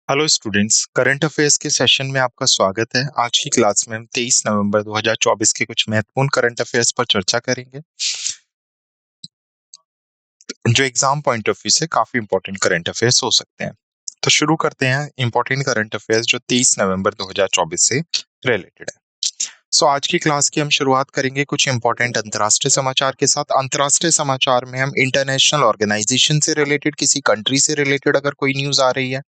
Hello students, current affairs के session में आपका स्वागत है। आज की क्लास में हम 23 नवंबर 2024 के कुछ महत्वपूर्ण करंट अफेयर्स पर चर्चा करेंगे, जो एग्जाम पॉइंट ऑफ व्यू से काफी इंपॉर्टेंट करंट अफेयर्स हो सकते हैं। तो शुरू करते हैं इंपॉर्टेंट करंट अफेयर्स जो 23 नवंबर 2024 से रिलेटेड है। आज की क्लास की हम शुरुआत करेंगे कुछ इंपॉर्टेंट अंतर्राष्ट्रीय समाचार के साथ। अंतर्राष्ट्रीय समाचार में हम इंटरनेशनल ऑर्गेनाइजेशन से रिलेटेड, किसी कंट्री से रिलेटेड अगर कोई न्यूज आ रही है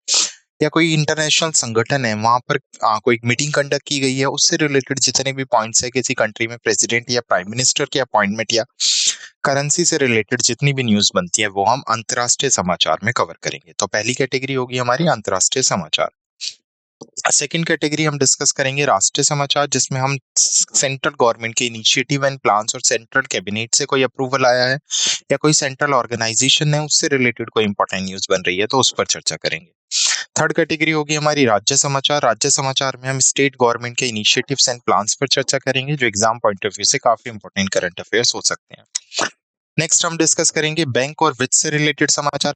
या कोई इंटरनेशनल संगठन है वहां पर कोई मीटिंग कंडक्ट की गई है, उससे रिलेटेड जितने भी पॉइंट्स है, किसी कंट्री में प्रेसिडेंट या प्राइम मिनिस्टर की अपॉइंटमेंट या करेंसी से रिलेटेड जितनी भी न्यूज बनती है वो हम अंतर्राष्ट्रीय समाचार में कवर करेंगे। तो पहली कैटेगरी होगी हमारी अंतर्राष्ट्रीय समाचार। सेकंड कैटेगरी हम डिस्कस करेंगे राष्ट्रीय समाचार, जिसमें हम सेंट्रल गवर्नमेंट के इनिशिएटिव एंड प्लान्स और सेंट्रल कैबिनेट से कोई अप्रूवल आया है या कोई सेंट्रल ऑर्गेनाइजेशन है उससे रिलेटेड कोई इंपॉर्टेंट न्यूज बन रही है तो उस पर चर्चा करेंगे। थर्ड कैटेगरी होगी हमारी राज्य समाचार। राज्य समाचार में हम स्टेट गवर्नमेंट के इनिशिएटिव्स एंड प्लान्स पर चर्चा करेंगे, जो एग्जाम पॉइंट ऑफ व्यू से काफी इंपॉर्टेंट करंट अफेयर्स हो सकते हैं। नेक्स्ट हम डिस्कस करेंगे बैंक और वित्त से रिलेटेड समाचार,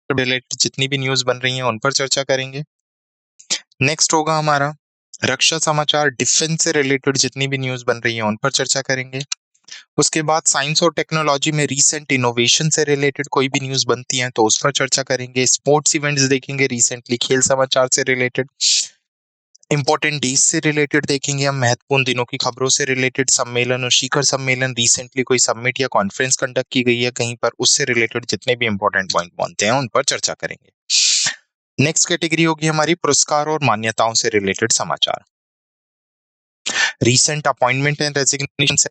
रिलेटेड जितनी भी न्यूज बन रही है उन पर चर्चा करेंगे। नेक्स्ट होगा हमारा रक्षा समाचार, डिफेंस से रिलेटेड जितनी भी न्यूज बन रही है उन पर चर्चा करेंगे। उसके बाद साइंस और टेक्नोलॉजी में रीसेंट इनोवेशन से रिलेटेड कोई भी न्यूज बनती है तो उस पर चर्चा करेंगे। स्पोर्ट्स इवेंट्स देखेंगे, रिसेंटली खेल समाचार से रिलेटेड। इंपॉर्टेंट डेज से रिलेटेड देखेंगे हम, महत्वपूर्ण दिनों की खबरों से रिलेटेड। सम्मेलन और शिखर सम्मेलन, रिसेंटली कोई समिट या कॉन्फ्रेंस कंडक्ट की गई है कहीं पर, उससे रिलेटेड जितने भी इंपॉर्टेंट पॉइंट बनते हैं उन पर चर्चा करेंगे। नेक्स्ट कैटेगरी होगी हमारी पुरस्कार और मान्यताओं से रिलेटेड समाचार। रीसेंट अपॉइंटमेंट एंड रेजिग्नेशन से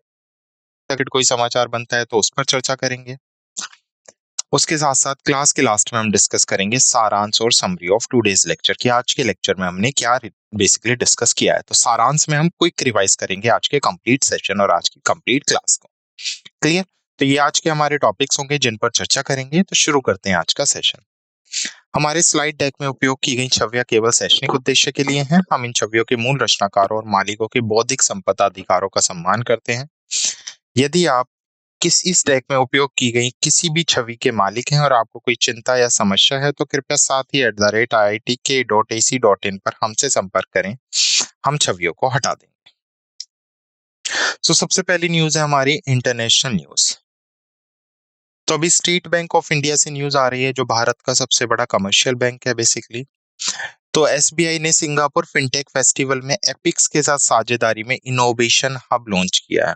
रिलेटेड कोई समाचार बनता है तो उस पर चर्चा करेंगे। उसके साथ साथ क्लास के लास्ट में हम डिस्कस करेंगे सारांश और समरी ऑफ टुडेज लेक्चर की आज के लेक्चर में हमने क्या बेसिकली डिस्कस किया है। तो सारांश में हम क्विक रिवाइज करेंगे आज के कंप्लीट सेशन और आज की कंप्लीट क्लास को। क्लियर? तो ये आज के हमारे टॉपिक्स होंगे जिन पर चर्चा करेंगे। तो शुरू करते हैं आज का सेशन। हमारे स्लाइड डेक में उपयोग की गई छवियां केवल शैक्षणिक उद्देश्य के लिए हैं। हम इन छवियों के मूल रचनाकारों और मालिकों के बौद्धिक संपदा अधिकारों का सम्मान करते हैं। यदि आप इस डेक में उपयोग की गई किसी भी छवि के मालिक हैं और आपको कोई चिंता या समस्या है तो कृपया साथ ही @iitk.ac.in पर हमसे संपर्क करें, हम छवियों को हटा देंगे। सबसे पहली न्यूज है हमारी इंटरनेशनल न्यूज। तो अभी स्टेट बैंक ऑफ इंडिया से न्यूज आ रही है, जो भारत का सबसे बड़ा कमर्शियल बैंक है बेसिकली। तो एसबीआई ने सिंगापुर फिनटेक फेस्टिवल में एपिक्स के साथ साझेदारी में इनोवेशन हब लॉन्च किया है।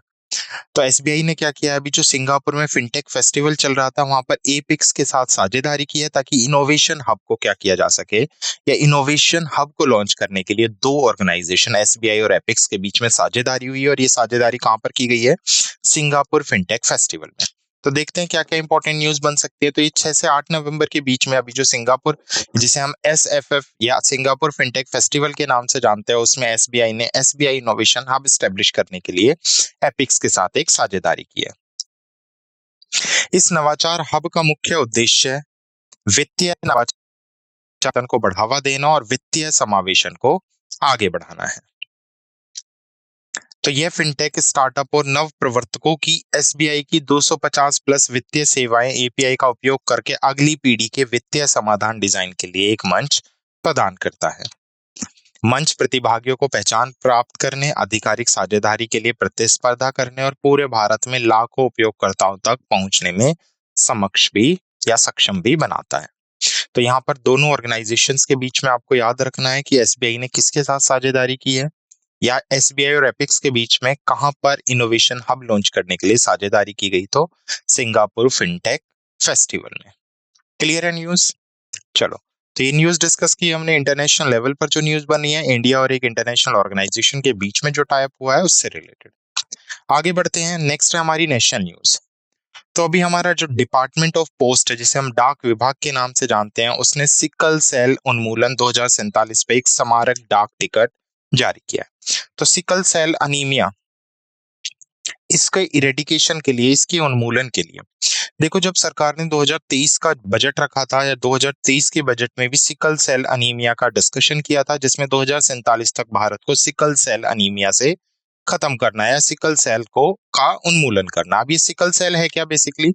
तो एसबीआई ने क्या किया, अभी जो सिंगापुर में फिनटेक फेस्टिवल चल रहा था वहां पर एपिक्स के साथ साझेदारी की है ताकि इनोवेशन हब को क्या किया जा सके, या इनोवेशन हब को लॉन्च करने के लिए दो ऑर्गेनाइजेशन एसबीआई और एपिक्स के बीच में साझेदारी हुई है। और ये साझेदारी कहां पर की गई है? सिंगापुर फिनटेक फेस्टिवल में। तो देखते हैं क्या क्या इंपॉर्टेंट न्यूज बन सकती है। तो ये 6 से 8 नवंबर के बीच में अभी जो सिंगापुर, जिसे हम SFF या सिंगापुर फिनटेक फेस्टिवल के नाम से जानते हैं, उसमें एसबीआई ने एसबीआई इनोवेशन हब स्टैब्लिश करने के लिए एपिक्स के साथ एक साझेदारी की है। इस नवाचार हब का मुख्य उद्देश्य वित्तीय नवाचार को बढ़ावा देना और वित्तीय समावेशन को आगे बढ़ाना है। तो यह फिनटेक स्टार्टअप और नव प्रवर्तकों की एसबीआई की 250 प्लस वित्तीय सेवाएं एपीआई का उपयोग करके अगली पीढ़ी के वित्तीय समाधान डिजाइन के लिए एक मंच प्रदान करता है। मंच प्रतिभागियों को पहचान प्राप्त करने, आधिकारिक साझेदारी के लिए प्रतिस्पर्धा करने और पूरे भारत में लाखों उपयोगकर्ताओं तक पहुंचने में सक्षम भी बनाता है। तो यहाँ पर दोनों ऑर्गेनाइजेशंस के बीच में आपको याद रखना है कि एसबीआई ने किसके साथ साझेदारी की है, या एसबीआई और एपिक्स के बीच में कहां पर इनोवेशन हब लॉन्च करने के लिए साझेदारी की गई। तो सिंगापुर फिनटेक फेस्टिवल में। क्लियर है न्यूज? चलो, तो ये न्यूज डिस्कस की हमने। इंटरनेशनल लेवल पर जो न्यूज बनी है, इंडिया और एक इंटरनेशनल ऑर्गेनाइजेशन के बीच में जो टाइप हुआ है उससे रिलेटेड। आगे बढ़ते हैं। नेक्स्ट है हमारी नेशनल न्यूज। तो अभी हमारा जो डिपार्टमेंट ऑफ पोस्ट है, जिसे हम डाक विभाग के नाम से जानते हैं, उसने सिकल सेल उन्मूलन 2047 पे एक स्मारक डाक टिकट जारी किया। तो सिकल सेल अनीमिया, इसके इरेडिकेशन के लिए, इसके उन्मूलन के लिए, देखो जब सरकार ने 2023 का बजट रखा था, या 2023 के बजट में भी सिकल सेल अनीमिया का डिस्कशन किया था, जिसमें 2047 तक भारत को सिकल सेल अनीमिया से खत्म करना है, सिकल सेल को का उन्मूलन करना। अब ये सिकल सेल है क्या? बेसिकली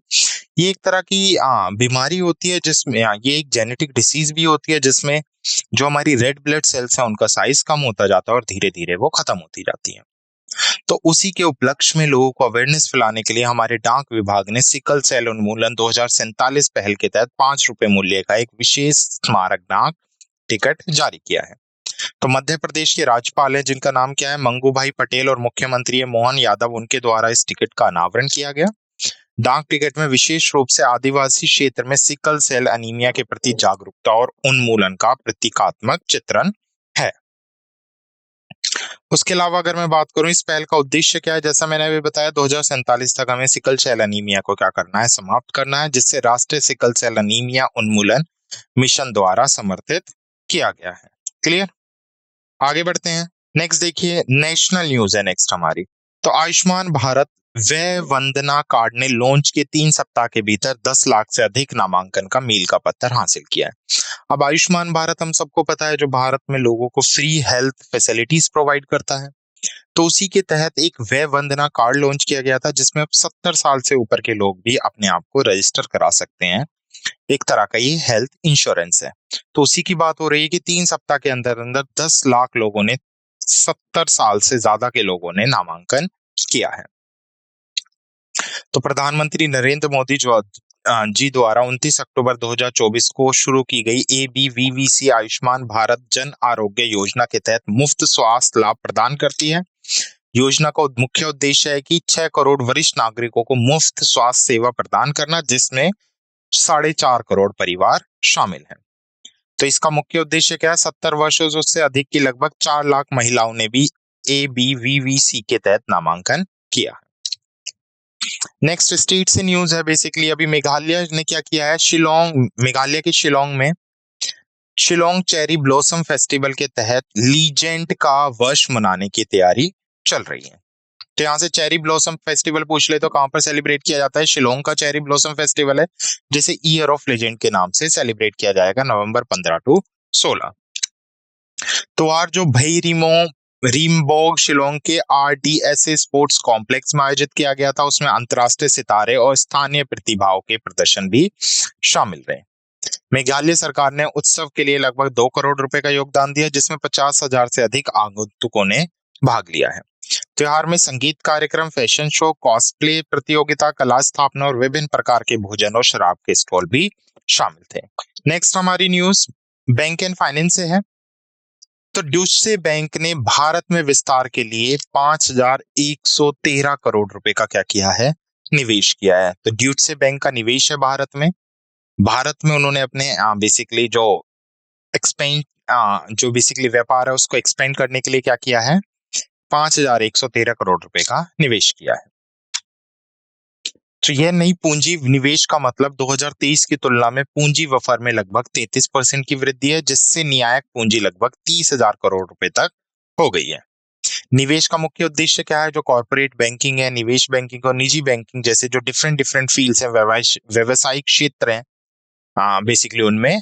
ये एक तरह की बीमारी होती है जिसमें ये एक जेनेटिक डिसीज भी होती है, जिसमें जो हमारी रेड ब्लड सेल्स हैं उनका साइज कम होता जाता है और धीरे धीरे वो खत्म होती जाती है। तो उसी के उपलक्ष्य में लोगों को अवेयरनेस फैलाने के लिए हमारे डाक विभाग ने सिकल सेल उन्मूलन 2047 पहल के तहत 5 रुपए मूल्य का एक विशेष स्मारक डाक टिकट जारी किया है। तो मध्य प्रदेश के राज्यपाल है जिनका नाम क्या है, मंगूभाई पटेल, और मुख्यमंत्री है मोहन यादव, उनके द्वारा इस टिकट का अनावरण किया गया। डाक टिकट में विशेष रूप से आदिवासी क्षेत्र में सिकल सेल अनीमिया के प्रति जागरूकता और उन्मूलन का प्रतीकात्मक चित्रण है। उसके अलावा अगर मैं बात करूं इस पहल का उद्देश्य क्या है, जैसा मैंने अभी बताया 2047 तक हमें सिकल सेल अनीमिया को क्या करना है, समाप्त करना है, जिससे राष्ट्रीय सिकल सेल अनीमिया उन्मूलन मिशन द्वारा समर्थित किया गया है। क्लियर, आगे बढ़ते हैं। नेक्स्ट देखिए, नेशनल न्यूज है नेक्स्ट हमारी। तो आयुष्मान भारत व्यय वंदना कार्ड ने लॉन्च के 3 सप्ताह के भीतर 10 लाख से अधिक नामांकन का मील का पत्थर हासिल किया है। अब आयुष्मान भारत हम सबको पता है जो भारत में लोगों को फ्री हेल्थ फैसिलिटीज प्रोवाइड करता है। तो उसी के तहत एक व्यय वंदना कार्ड लॉन्च किया गया था जिसमें अब 70 साल से ऊपर के लोग भी अपने आप को रजिस्टर करा सकते हैं। एक तरह का ये हेल्थ इंश्योरेंस है। तो उसी की बात हो रही है कि 3 सप्ताह के अंदर अंदर 10 लाख लोगों ने, 70 साल से ज्यादा के लोगों ने नामांकन किया है। तो प्रधानमंत्री नरेंद्र मोदी जी द्वारा 29 अक्टूबर 2024 को शुरू की गई ABVVC आयुष्मान भारत जन आरोग्य योजना के तहत मुफ्त स्वास्थ्य लाभ प्रदान करती है। योजना का मुख्य उद्देश्य है कि 6 करोड़ वरिष्ठ नागरिकों को मुफ्त स्वास्थ्य सेवा प्रदान करना, जिसमें 4.5 करोड़ परिवार शामिल हैं। तो इसका मुख्य उद्देश्य क्या है, 70 वर्षों से अधिक की लगभग 4 लाख महिलाओं ने भी ABVVC के तहत नामांकन किया। नेक्स्ट स्टेट से न्यूज है। बेसिकली अभी मेघालय ने क्या किया है, मेघालय के शिलोंग में शिलोंग चेरी ब्लॉसम फेस्टिवल के तहत लीजेंड का वर्ष मनाने की तैयारी चल रही है। तो यहाँ से चेरी ब्लॉसम फेस्टिवल पूछ ले तो कहां पर सेलिब्रेट किया जाता है, शिलोंग का चेरी ब्लॉसम फेस्टिवल है जिसे ईयर ऑफ लेजेंड के नाम से सेलिब्रेट किया जाएगा नवंबर 15 टू 16। तो आज जो रिम्बोग शिलोंग के RDSA स्पोर्ट्स कॉम्प्लेक्स में आयोजित किया गया था, उसमें अंतरराष्ट्रीय सितारे और स्थानीय प्रतिभाओं के प्रदर्शन भी शामिल रहे। मेघालय सरकार ने उत्सव के लिए लगभग 2 करोड़ रुपए का योगदान दिया, जिसमें 50,000 से अधिक आगंतुकों ने भाग लिया है। त्योहार में संगीत कार्यक्रम, फैशन शो, कॉस्प्ले प्रतियोगिता, कला स्थापना और विभिन्न प्रकार के भोजन और शराब के स्टॉल भी शामिल थे। नेक्स्ट हमारी न्यूज बैंक एंड फाइनेंस से है। तो ड्यूशे बैंक ने भारत में विस्तार के लिए 5,113 करोड़ रुपए का क्या किया है, निवेश किया है। तो ड्यूशे बैंक का निवेश है भारत में उन्होंने अपने बेसिकली जो बेसिकली व्यापार है उसको एक्सपेंड करने के लिए क्या किया है, 5,113 करोड़ रुपए का निवेश किया है। तो यह नई पूंजी निवेश का मतलब 2023 की तुलना में पूंजी वफर में लगभग 33% की वृद्धि है, जिससे न्यायिक पूंजी लगभग 30,000 करोड़ रुपए तक हो गई है। निवेश का मुख्य उद्देश्य क्या है, जो कॉर्पोरेट बैंकिंग है, निवेश बैंकिंग और निजी बैंकिंग जैसे जो डिफरेंट फील्ड्स हैं, व्यवसायिक क्षेत्र हैं, बेसिकली उनमें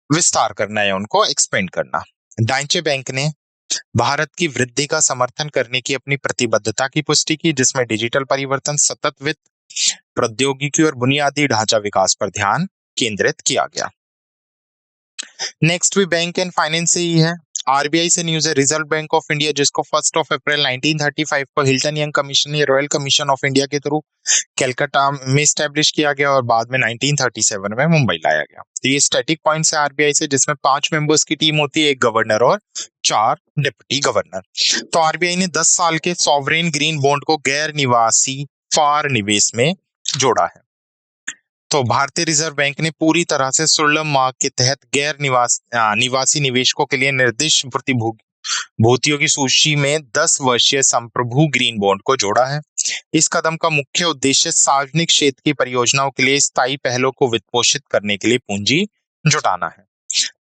विस्तार करना है, उनको एक्सपेंड करना। डाइचे बैंक ने भारत की वृद्धि का समर्थन करने की अपनी प्रतिबद्धता की पुष्टि की, जिसमें डिजिटल परिवर्तन, सतत वित्त, प्रौद्योगिकी और बुनियादी ढांचा विकास पर ध्यान केंद्रित किया गया। नेक्स्ट भी बैंक एंड फाइनेंस से ही है। RBI से न्यूज है। रिजर्व बैंक ऑफ इंडिया, जिसको 1 अप्रैल 1935 को हिल्टन यंग कमीशन या रॉयल कमीशन ऑफ इंडिया के थ्रू कलकत्ता में स्टैब्लिश किया गया और बाद में 1937 में मुंबई लाया गया। तो ये स्टैटिक पॉइंट्स है RBI से, जिसमें 5 मेंबर्स की टीम होती है, 1 गवर्नर और 4 डिप्टी गवर्नर। तो RBI ने 10 साल के सॉवरेन ग्रीन बॉन्ड को गैर निवासी फार निवेश में जोड़ा है। तो भारतीय रिजर्व बैंक ने पूरी तरह से सुलभ मार्ग के तहत गैर निवासी निवेशकों के लिए निर्दिष्ट प्रतिभूतियों की सूची में 10 वर्षीय संप्रभु ग्रीन बॉन्ड को जोड़ा है। इस कदम का मुख्य उद्देश्य सार्वजनिक क्षेत्र की परियोजनाओं के लिए स्थायी पहलों को वित्तपोषित करने के लिए पूंजी जुटाना है।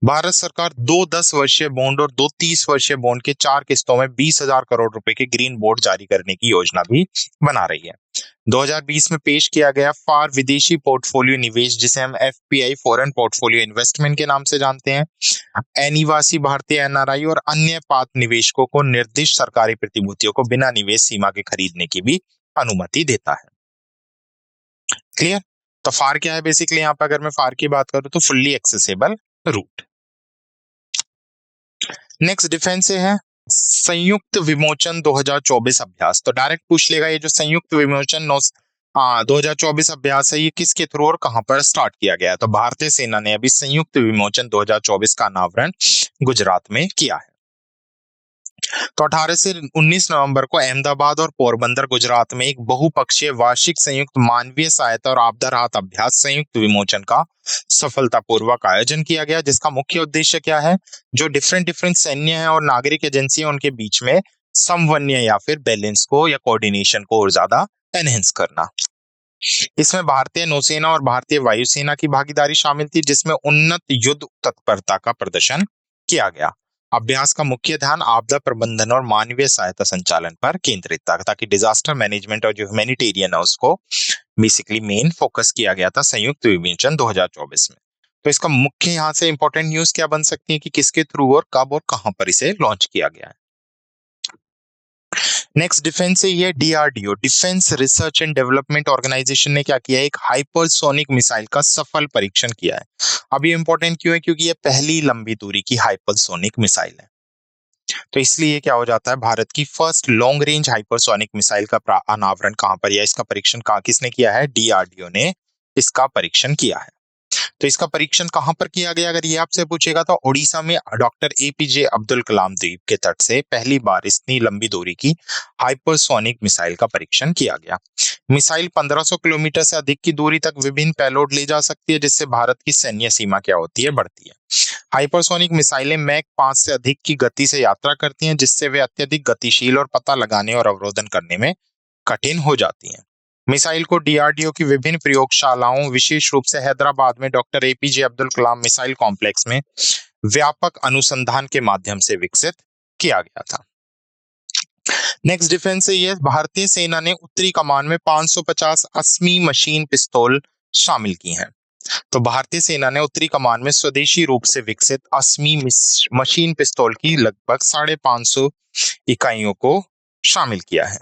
भारत सरकार 2 10 वर्षीय बॉन्ड और 2 30 वर्षीय बॉन्ड के 4 किस्तों में 20,000 करोड़ रुपए के ग्रीन बॉन्ड जारी करने की योजना भी बना रही है। 2020 में पेश किया गया फार विदेशी पोर्टफोलियो निवेश, जिसे हम FPI फॉरेन पोर्टफोलियो इन्वेस्टमेंट के नाम से जानते हैं, अनिवासी भारतीय NRI और अन्य पात्र निवेशकों को निर्दिष्ट सरकारी प्रतिभूतियों को बिना निवेश सीमा के खरीदने की भी अनुमति देता है। क्लियर। तो फार क्या है, बेसिकली यहाँ पर अगर मैं फार की बात करूं तो fully accessible route. Next defence से है संयुक्त विमोचन 2024 अभ्यास। तो डायरेक्ट पूछ लेगा ये जो संयुक्त विमोचन 2024 अभ्यास है ये किसके थ्रू और कहां पर स्टार्ट किया गया है। तो भारतीय सेना ने अभी संयुक्त विमोचन 2024 का अनावरण गुजरात में किया है। तो 18 से 19 नवंबर को अहमदाबाद और पोरबंदर गुजरात में एक बहुपक्षीय वार्षिक संयुक्त मानवीय सहायता और आपदा राहत अभ्यास संयुक्त विमोचन का सफलतापूर्वक आयोजन किया गया, जिसका मुख्य उद्देश्य क्या है, जो डिफरेंट डिफरेंट सैन्य है और नागरिक एजेंसियां उनके बीच में समन्वय या फिर बैलेंस को या कोऑर्डिनेशन को और ज्यादा एनहेंस करना। इसमें भारतीय नौसेना और भारतीय वायुसेना की भागीदारी शामिल थी, जिसमें उन्नत युद्ध तत्परता का प्रदर्शन किया गया। अभ्यास का मुख्य ध्यान आपदा प्रबंधन और मानवीय सहायता संचालन पर केंद्रित था, ताकि डिजास्टर मैनेजमेंट और जो ह्यूमैनिटेरियन है उसको बेसिकली मेन फोकस किया गया था संयुक्त विमोचन 2024 में। तो इसका मुख्य यहाँ से इंपॉर्टेंट न्यूज क्या बन सकती है कि किसके थ्रू और कब और कहां पर इसे लॉन्च किया गया है। नेक्स्ट डिफेंस से ये DRDO defence research and development organisation ने क्या किया है, एक हाइपरसोनिक मिसाइल का सफल परीक्षण किया है। अब ये इंपॉर्टेंट क्यों है, क्योंकि ये पहली लंबी दूरी की हाइपरसोनिक मिसाइल है। तो इसलिए क्या हो जाता है, भारत की first long range hypersonic missile का अनावरण कहां पर या इसका परीक्षण कहां किसने किया है, डीआरडीओ ने इसका परीक्षण किया है। तो इसका परीक्षण कहां पर किया गया, अगर ये आपसे पूछेगा तो उड़ीसा में डॉक्टर एपीजे अब्दुल कलाम द्वीप के तट से पहली बार इतनी लंबी दूरी की हाइपरसोनिक मिसाइल का परीक्षण किया गया। मिसाइल 1500 किलोमीटर से अधिक की दूरी तक विभिन्न पेलोड ले जा सकती है, जिससे भारत की सैन्य सीमा क्या होती है, बढ़ती है। हाइपरसोनिक मिसाइलें मैक 5 से अधिक की गति से यात्रा करती हैं, जिससे वे अत्यधिक गतिशील और पता लगाने और अवरोधन करने में कठिन हो जाती हैं। मिसाइल को डीआरडीओ की विभिन्न प्रयोगशालाओं, विशेष रूप से हैदराबाद में doctor APJ Abdul Kalam missile complex में व्यापक अनुसंधान के माध्यम से विकसित किया गया था। नेक्स्ट डिफेंस है ये भारतीय सेना ने उत्तरी कमान में 550 असमी मशीन पिस्तौल शामिल की हैं। तो भारतीय सेना ने उत्तरी कमान में स्वदेशी रूप से विकसित असमी मशीन पिस्तौल की लगभग 550 इकाइयों को शामिल किया है।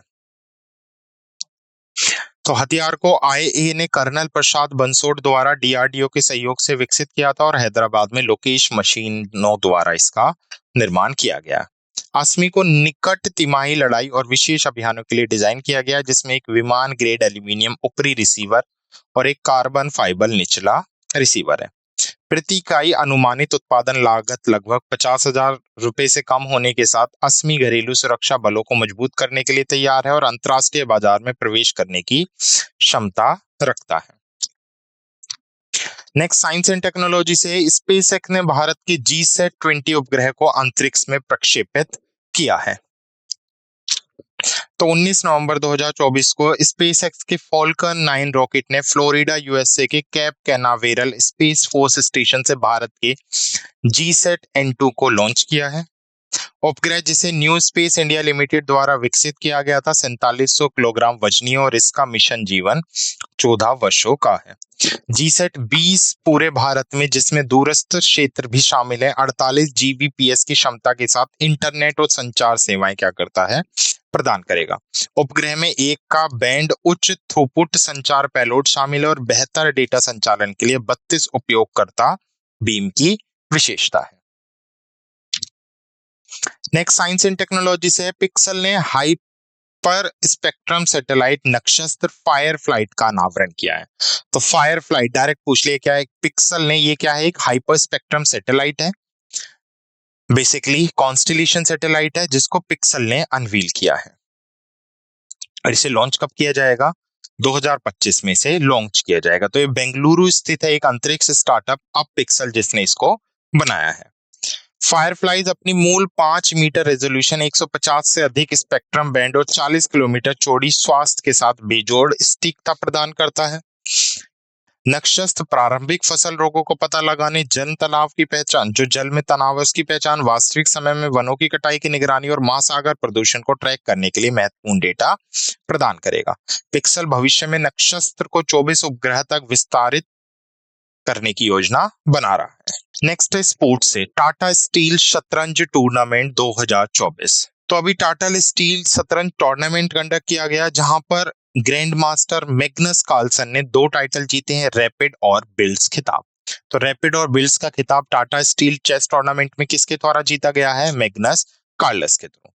तो हथियार को आईएए ने कर्नल प्रसाद बंसोड़ द्वारा डीआरडीओ के सहयोग से विकसित किया था और हैदराबाद में लोकेश मशीनों द्वारा इसका निर्माण किया गया। असमी को निकट तिमाही लड़ाई और विशेष अभियानों के लिए डिजाइन किया गया, जिसमें एक विमान ग्रेड एल्यूमिनियम ऊपरी रिसीवर और एक कार्बन फाइबर निचला रिसीवर है। प्रति इकाई अनुमानित उत्पादन लागत लगभग 50,000 रुपए से कम होने के साथ असमी घरेलू सुरक्षा बलों को मजबूत करने के लिए तैयार है और अंतरराष्ट्रीय बाजार में प्रवेश करने की क्षमता रखता है। नेक्स्ट साइंस एंड टेक्नोलॉजी से स्पेसएक्स ने भारत के GSAT-20 उपग्रह को अंतरिक्ष में प्रक्षेपित किया है। तो 19 नवंबर 2024 को स्पेसएक्स के फॉल्कन 9 रॉकेट ने फ्लोरिडा यूएसए के cap Canaveral space force station से भारत के GSAT-N2 को लॉन्च किया है। उपग्रह जिसे न्यू स्पेस इंडिया लिमिटेड द्वारा विकसित किया गया था 4700 किलोग्राम वजनी और इसका मिशन जीवन 14 वर्षों का है। GSAT-20 पूरे भारत में, जिसमें दूरस्थ क्षेत्र भी शामिल है, 48 Gbps की क्षमता के साथ इंटरनेट और संचार सेवाएं क्या करता है, प्रदान करेगा। उपग्रह में एक का बैंड उच्च थ्रूपुट संचार पेलोड शामिल है और बेहतर डेटा संचालन के लिए 32 उपयोगकर्ता बीम की विशेषता है। नेक्स्ट साइंस एंड टेक्नोलॉजी से पिक्सल ने हाइपर स्पेक्ट्रम सैटेलाइट नक्षत्र फायरफ्लाइट का अनावरण किया है। तो फायरफ्लाइट डायरेक्ट पूछ लिया क्या है, पिक्सल ने ये क्या है, एक हाइपर स्पेक्ट्रम सैटेलाइट है, बेसिकली कॉन्स्टेलेशन सैटेलाइट है जिसको पिक्सल ने अनवील किया है और इसे लॉन्च कब किया जाएगा, 2025 में से लॉन्च किया जाएगा। तो ये बेंगलुरु स्थित है एक अंतरिक्ष स्टार्टअप अप पिक्सल जिसने इसको बनाया है। फायरफ्लाइज अपनी मूल 5 मीटर रेजोल्यूशन, 150 से अधिक स्पेक्ट्रम बैंड और 40 किलोमीटर चौड़ी स्वास्थ्य के साथ बेजोड़ सटीकता प्रदान करता है। नक्षत्र प्रारंभिक फसल रोगों को पता लगाने, जल तनाव की पहचान, जो जल में तनाव है उसकी पहचान, वास्तविक समय में वनों की कटाई की निगरानी और महासागर प्रदूषण को ट्रैक करने के लिए महत्वपूर्ण डेटा प्रदान करेगा। पिक्सल भविष्य में नक्षत्र को 24 उपग्रह तक विस्तारित करने की योजना बना रहा है। नेक्स्ट है स्पोर्ट्स से टाटा स्टील शतरंज टूर्नामेंट 2024। तो अभी टाटा स्टील शतरंज टूर्नामेंट कंडक्ट किया गया, जहां पर ग्रैंड मास्टर मैग्नस कार्लसन ने 2 टाइटल जीते हैं, रैपिड और बिल्ड्स खिताब। तो रैपिड और बिल्स का खिताब टाटा स्टील चेस टूर्नामेंट में किसके द्वारा जीता गया है? मैग्नस कार्लस के थ्रू।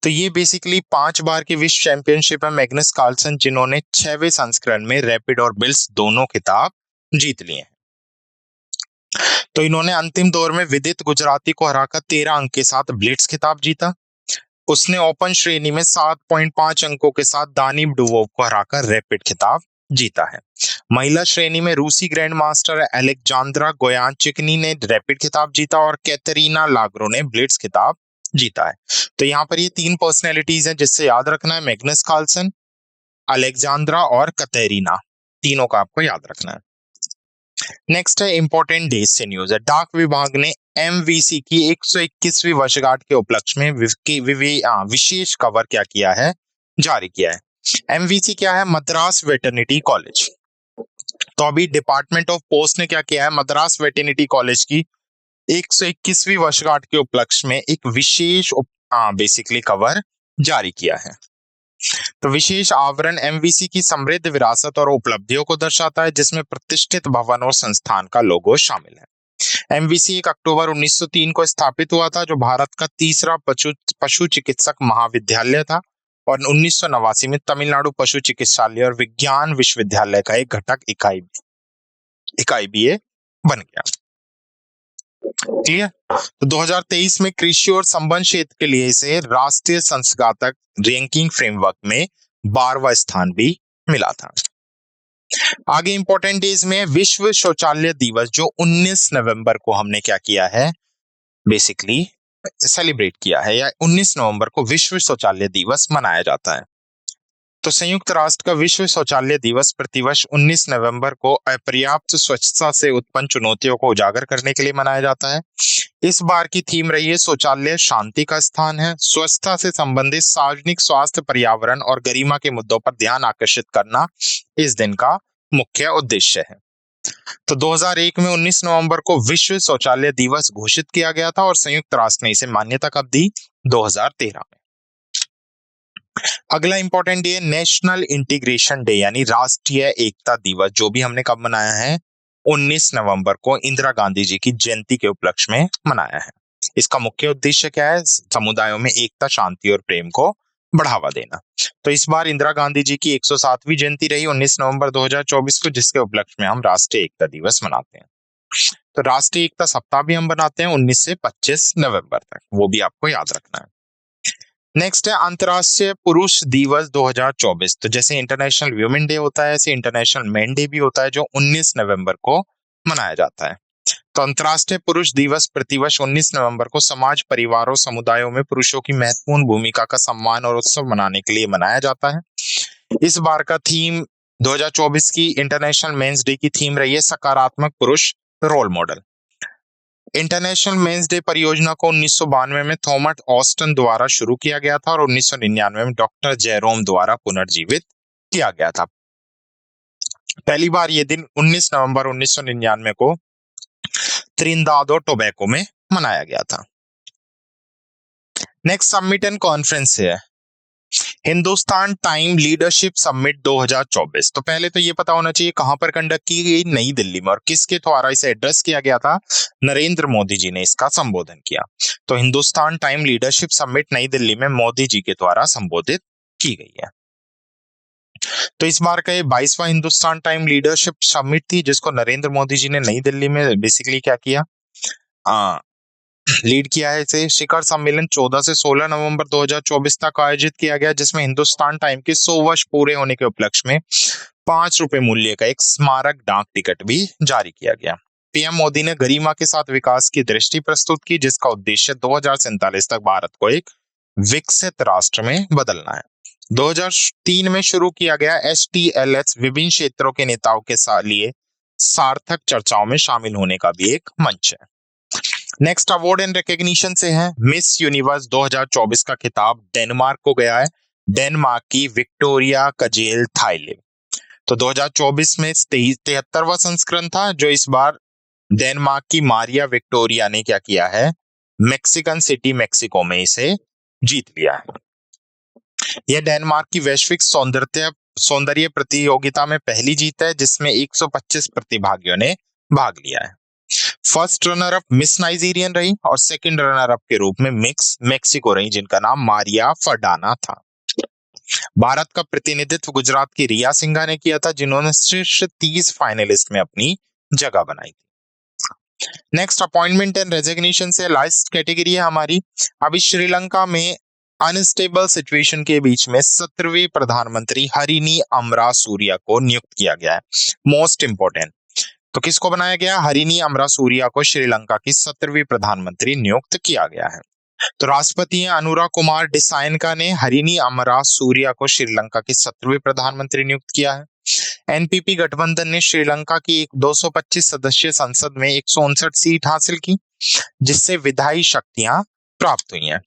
तो ये बेसिकली 5 बार की विश्व चैंपियनशिप है मैग्नस कार्लसन, जिन्होंने 6वें संस्करण में रैपिड और बिल्स दोनों खिताब जीत लिए हैं। तो इन्होंने अंतिम दौर में विदित गुजराती को हराकर 13 अंक के साथ ब्लिट्ज खिताब जीता। उसने ओपन श्रेणी में 7.5 अंकों के साथ दानिव डुवोव को हराकर रैपिड खिताब जीता है। महिला श्रेणी में रूसी ग्रैंड मास्टर अलेक्जेंड्रा गोयानचिकनी ने रैपिड खिताब जीता और कैटरीना लागरो ने ब्लिट्ज खिताब जीता है। तो यहाँ पर ये 3 पर्सनैलिटीज हैं जिससे याद रखना है, मैग्नस कार्लसन, अलेक्जेंड्रा और कैटरीना, तीनों का आपको याद रखना है। नेक्स्ट है इंपॉर्टेंट डेज से न्यूज है। डाक विभाग ने एमवीसी की 121वीं वर्षगांठ के उपलक्ष्य में विशेष कवर क्या किया है? जारी किया है। एमवीसी क्या है? Madras veterinary college. तो अभी डिपार्टमेंट ऑफ पोस्ट ने क्या किया है? मद्रास वेटरनिटी कॉलेज की 121वीं वर्षगांठ के उपलक्ष्य में एक विशेष बेसिकली कवर जारी किया है। तो विशेष आवरण एमवीसी की समृद्ध विरासत और उपलब्धियों को दर्शाता है, जिसमें प्रतिष्ठित भवन और संस्थान का लोगो शामिल है। एमवीसी 1 अक्टूबर 1903 को स्थापित हुआ था, जो भारत का तीसरा पशु चिकित्सक महाविद्यालय था और 1989 में तमिलनाडु पशु चिकित्सालय और विज्ञान विश्वविद्यालय का एक घटक इकाई भी ये बन गया। क्लियर? तो 2023 में कृषि और संबंध क्षेत्र के लिए इसे राष्ट्रीय संस्थागत रैंकिंग फ्रेमवर्क में 12वां स्थान भी मिला था। आगे इंपॉर्टेंट डेज में विश्व शौचालय दिवस, जो 19 नवंबर को हमने क्या किया है? बेसिकली सेलिब्रेट किया है, या 19 नवंबर को विश्व शौचालय दिवस मनाया जाता है। तो संयुक्त राष्ट्र का विश्व शौचालय दिवस प्रतिवर्ष 19 नवंबर को अपर्याप्त स्वच्छता से उत्पन्न चुनौतियों को उजागर करने के लिए मनाया जाता है। इस बार की थीम रही है शौचालय शांति का स्थान है। स्वच्छता से संबंधित सार्वजनिक स्वास्थ्य, पर्यावरण और गरिमा के मुद्दों पर ध्यान आकर्षित करना इस दिन का मुख्य उद्देश्य है। तो 2001 में 19 नवंबर को विश्व शौचालय दिवस घोषित किया गया था और संयुक्त राष्ट्र ने इसे मान्यता कब दी? 2013 में। अगला important day, national integration day यानी राष्ट्रीय एकता दिवस, जो भी हमने कब मनाया है? 19 नवंबर को इंदिरा गांधी जी की जयंती के उपलक्ष्य में मनाया है। इसका मुख्य उद्देश्य क्या है? समुदायों में एकता, शांति और प्रेम को बढ़ावा देना। तो इस बार इंदिरा गांधी जी की 107वीं जयंती रही 19 नवंबर 2024 को, जिसके उपलक्ष्य में हम राष्ट्रीय एकता दिवस मनाते हैं। तो राष्ट्रीय एकता सप्ताह भी हम बनाते हैं 19 से 25 नवंबर तक, वो भी आपको याद रखना है। नेक्स्ट है अंतरराष्ट्रीय पुरुष दिवस 2024। तो जैसे इंटरनेशनल वीमेन डे होता है, ऐसे इंटरनेशनल मेन डे भी होता है, जो 19 नवंबर को मनाया जाता है। तो अंतरराष्ट्रीय पुरुष दिवस प्रतिवर्ष 19 नवंबर को समाज, परिवारों, समुदायों में पुरुषों की महत्वपूर्ण भूमिका का सम्मान और उत्सव मनाने के लिए मनाया जाता है। इस बार का थीम 2024 की इंटरनेशनल मेंस डे की थीम रही है सकारात्मक पुरुष role model. International men's day परियोजना को 1992 में थॉमस ऑस्टन द्वारा शुरू किया गया था और 1999 में डॉक्टर जेरोम द्वारा पुनर्जीवित किया गया था। पहली बार यह दिन 19 नवंबर 1999 को त्रिनिदाद और टोबैको में मनाया गया था। नेक्स्ट समिट एंड कॉन्फ्रेंस है हिंदुस्तान टाइम लीडरशिप समिट 2024। तो पहले तो ये पता होना चाहिए कहां पर कंडक्ट की गई? नई दिल्ली में। और किसके द्वारा इसे एड्रेस किया गया था? नरेंद्र मोदी जी ने इसका संबोधन किया। तो हिंदुस्तान टाइम लीडरशिप समिट नई दिल्ली में मोदी जी के द्वारा संबोधित की गई है। तो इस बार का ये 22वां हिंदुस्तान टाइम लीडरशिप समिट थी, जिसको नरेंद्र मोदी जी ने नई दिल्ली में बेसिकली क्या किया? लीड किया है। इसे शिखर सम्मेलन 14 से 16 नवंबर 2024 तक आयोजित किया गया, जिसमें हिंदुस्तान टाइम के 100 वर्ष पूरे होने के उपलक्ष्य में 5 रुपए मूल्य का एक स्मारक डाक टिकट भी जारी किया गया। पीएम मोदी ने गरिमा के साथ विकास की दृष्टि प्रस्तुत की, जिसका उद्देश्य 2047 तक भारत को एक विकसित राष्ट्र में बदलना है। 2003 में शुरू किया गया STLS विभिन्न क्षेत्रों के नेताओं के लिए सार्थक चर्चाओं में शामिल होने का भी एक मंच है। नेक्स्ट अवार्ड एंड रिकॉग्निशन से है मिस यूनिवर्स 2024 का खिताब डेनमार्क को गया है। डेनमार्क की विक्टोरिया कजेल थाईलिव। तो 2024 में 73वां संस्करण था, जो इस बार डेनमार्क की मारिया विक्टोरिया ने क्या किया है? मैक्सिकन सिटी मेक्सिको में इसे जीत लिया है। यह डेनमार्क की वैश्विक सौंदर्य प्रतियोगिता में पहली जीत है, जिसमें 125 प्रतिभागियों ने भाग लिया है। First runner up miss Nigerian रही और सेकंड रनर अप के रूप में मिक्स मेक्सिको रही, जिनका नाम मारिया फर्डाना था। भारत का प्रतिनिधित्व गुजरात की रिया सिंघा ने किया था, जिन्होंने शीर्ष 30 फाइनलिस्ट में अपनी जगह बनाई थी। नेक्स्ट अपॉइंटमेंट एंड रेजिग्नेशन से लास्ट कैटेगरी है हमारी। अभी श्रीलंका में अनस्टेबल सिचुएशन के बीच में 17वें प्रधानमंत्री हरिनी अमरासूरिया को नियुक्त किया गया है। मोस्ट इंपोर्टेंट, तो किसको बनाया गया? हरिनी अमरासूरिया को श्रीलंका की 17वीं प्रधानमंत्री नियुक्त किया गया है। तो राष्ट्रपति अनुरा कुमार डिसाइनका ने हरिनी अमरासूरिया को श्रीलंका की 17वीं प्रधानमंत्री नियुक्त किया है। एनपीपी गठबंधन ने श्रीलंका की एक 225 सदस्यीय संसद में 159 सीट हासिल की, जिससे विधायी शक्तियां प्राप्त हुई हैं।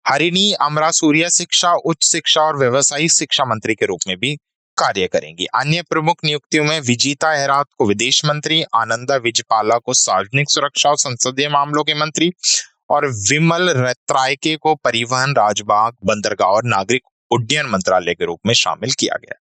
हरिनी अमरासूरिया शिक्षा, उच्च शिक्षा और व्यवसायिक शिक्षा मंत्री के रूप में भी कार्य करेंगी। अन्य प्रमुख नियुक्तियों में विजीता हेरात को विदेश मंत्री, आनंदा विजपाला को सार्वजनिक सुरक्षा और संसदीय मामलों के मंत्री और विमल रत्रायके को परिवहन, राजमार्ग, बंदरगाह और नागरिक उड्डयन मंत्रालय के रूप में शामिल किया गया।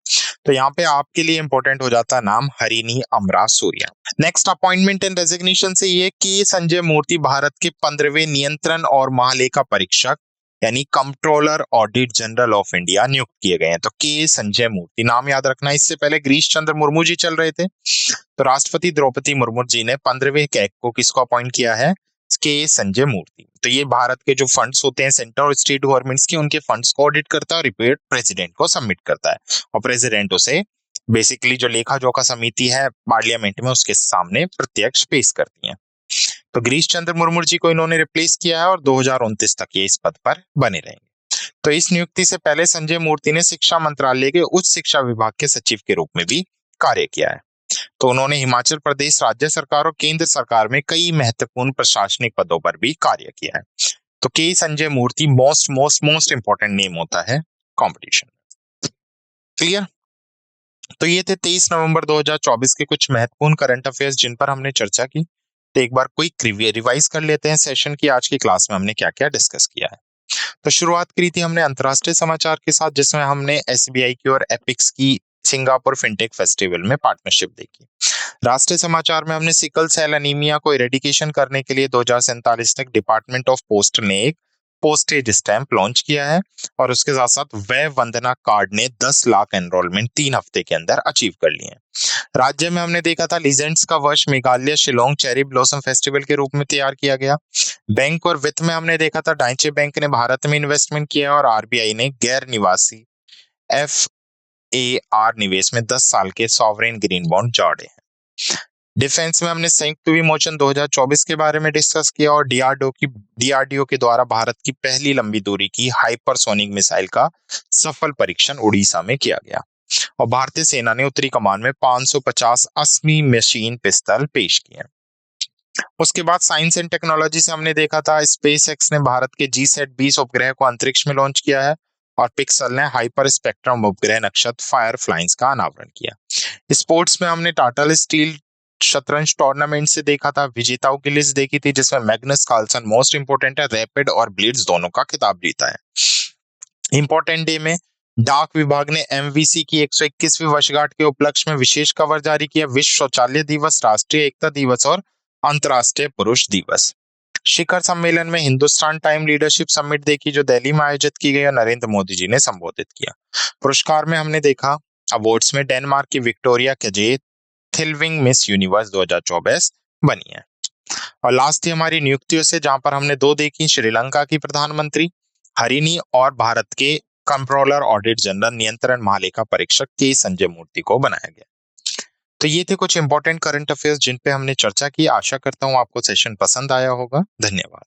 तो यहाँ पे आपके लिए इंपॉर्टेंट हो जाता है नाम Harini Amarasuriya. Next appointment and resignation से ये कि संजय मूर्ति भारत के 15वें नियंत्रण और महालेखा परीक्षक यानी controller audit general of India नियुक्त किए गए हैं। तो के संजय मूर्ति नाम याद रखना। इससे पहले गिरीश चंद्र मुर्मू जी चल रहे थे, तो राष्ट्रपति द्रौपदी मुर्मू जी ने 15वें कैग को किसको अपॉइंट किया है? के संजय मूर्ति। तो ये भारत के जो फंड्स होते हैं सेंट्रल और स्टेट गवर्नमेंट्स के, उनके फंड्स को ऑडिट करता है और रिपोर्ट प्रेसिडेंट को सबमिट करता है और प्रेसिडेंट उसे बेसिकली जो लेखा जोखा समिति है पार्लियामेंट में उसके सामने प्रत्यक्ष पेश करती है। तो गिरीश चंद्र मुर्मू जी को इन्होंने रिप्लेस किया है और 2029 तक ये इस पद पर बने रहेंगे। तो इस नियुक्ति से पहले संजय मूर्ति ने शिक्षा मंत्रालय के उच्च शिक्षा विभाग के सचिव के रूप में भी कार्य किया है। तो उन्होंने हिमाचल प्रदेश राज्य सरकार और केंद्र सरकार में कई महत्वपूर्ण प्रशासनिक पदों पर भी कार्य किया है। तो के संजय मूर्ति मोस्ट इंपॉर्टेंट नेम होता है कंपटीशन। क्लियर? तो ये थे 23 नवंबर 2024 के कुछ महत्वपूर्ण करंट अफेयर्स जिन पर हमने चर्चा की। तो एक बार क्विक रिवाइज कर लेते हैं सेशन की, आज की क्लास में हमने क्या क्या डिस्कस किया है। तो शुरुआत करी थी हमने अंतरराष्ट्रीय समाचार के साथ, जिसमें हमने एसबीआई की और एपिक्स की सिंगापुर फिनटेक फेस्टिवल में पार्टनरशिप देखी। राष्ट्रीय समाचार में हमने सिकल सेल एनीमिया को इरेडिकेशन करने के लिए 2047 तक डिपार्टमेंट ऑफ पोस्ट ने एक पोस्टेज स्टैंप लॉन्च किया है और उसके साथ साथ वय वंदना कार्ड ने 10 लाख एनरोलमेंट 3 हफ्ते के अंदर अचीव कर लिए हैं। राज्य में हमने देखा था लीजेंड्स का वर्ष Meghalaya Shillong cherry blossom festival के रूप में तैयार किया गया। बैंक और वित्त में हमने देखा था डाइचे बैंक ने भारत में इन्वेस्टमेंट किया और आरबीआई ने गैर निवासी FAR निवेश में 10 साल के सॉवरेन ग्रीन बॉन्ड जोड़े हैं। डिफेंस में हमने संयुक्त विमोचन 2024 के बारे में डिस्कस किया और डीआरडीओ के द्वारा भारत की पहली लंबी दूरी की हाइपरसोनिक मिसाइल का सफल परीक्षण उड़ीसा में किया गया और भारतीय सेना ने उत्तरी कमान में 550 असमी मशीन पिस्तल पेश किए। उसके बाद साइंस एंड टेक्नोलॉजी से हमने देखा था स्पेसएक्स ने भारत के GSAT-20 उपग्रह को अंतरिक्ष में लॉन्च किया है और पिक्सल ने हाइपर स्पेक्ट्रम उपग्रह नक्षत्र फायरफ्लाइज का अनावरण किया। स्पोर्ट्स में हमने टाटा स्टील शतरंज टूर्नामेंट से देखा था, विजेताओं की लिस्ट देखी थी जिसमें मैग्नस कार्लसन मोस्ट इंपोर्टेंट है, रैपिड और ब्लिट्ज दोनों का खिताब जीता है। इंपॉर्टेंट डे में डाक विभाग ने MVC की 121वीं वर्षगांठ के उपलक्ष्य में विशेष कवर जारी किया। विश्व शौचालय दिवस, राष्ट्रीय एकता दिवस और अंतर्राष्ट्रीय पुरुष दिवस। शिखर सम्मेलन में हिंदुस्तान टाइम लीडरशिप समिट देखी जो दिल्ली में आयोजित की गई और नरेंद्र मोदी जी ने संबोधित किया। पुरस्कार में हमने देखा अवार्ड्स में डेनमार्क की विक्टोरिया केजे थिलविंग मिस यूनिवर्स 2024 बनी है। और लास्ट थी हमारी नियुक्तियों से, जहां पर हमने 2 देखी, श्रीलंका की प्रधानमंत्री हरिनी और भारत के कंट्रोलर ऑडिट जनरल नियंत्रण महालेखा परीक्षक के संजय मूर्ति को बनाया गया। तो ये थे कुछ इंपॉर्टेंट करंट अफेयर्स जिन पे हमने चर्चा की। आशा करता हूं आपको सेशन पसंद आया होगा। धन्यवाद।